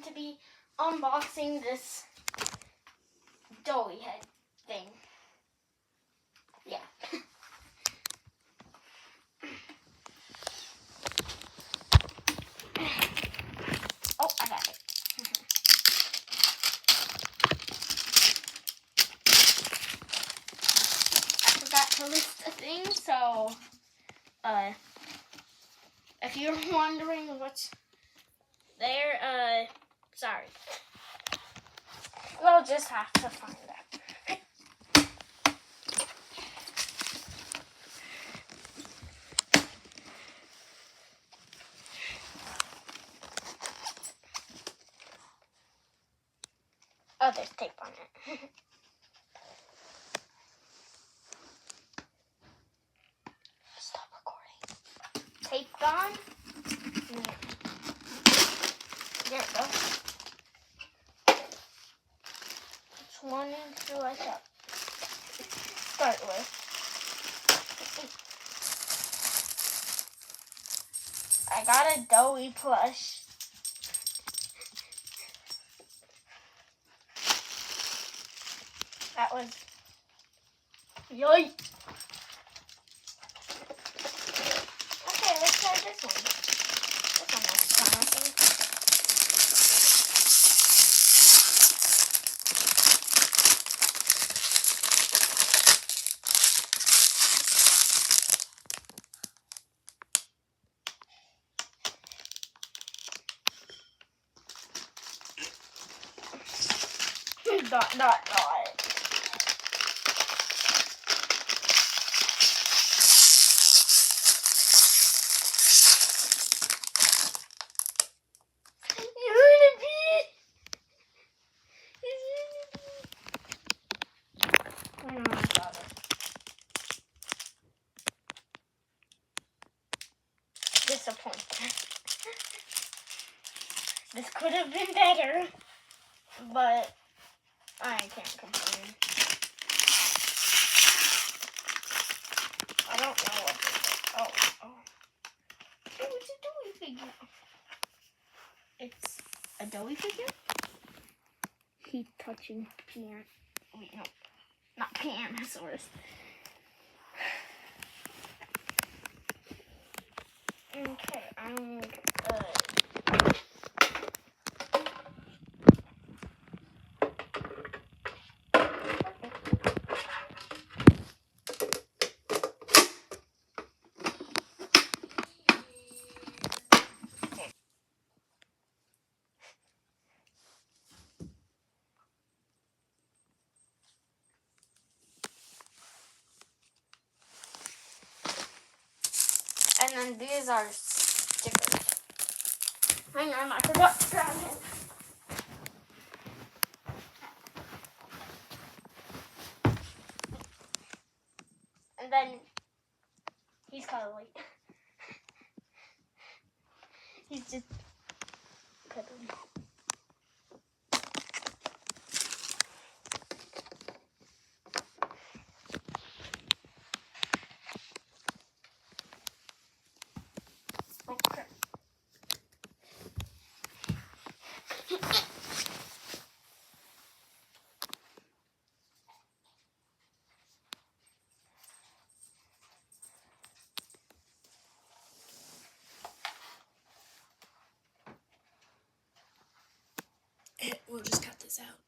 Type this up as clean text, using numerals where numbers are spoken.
to be unboxing this dolly head thing. Yeah. Oh, I got it. I forgot to list the thing, so if you're wondering what's there, sorry. We'll just have to find out. Oh, there's tape on it. Stop recording. Tape gone? Yeah. There it goes. Which one do I start with? I got a Doughy plush. That was yoy. Okay, let's try this one. This one looks promising. Dot, dot, dot. Oh my God. Disappointing. This could have been better, but I can't complain. I don't know what this is. Oh. Oh, it's a Doughy figure. It's a Doughy figure? He's touching wait, no. Not Pianosaurus. Okay, I'm good. And then these are stickers. Hang on, I forgot to grab it. And then he's cuddling. He's just cuddling. Okay. We'll just cut this out.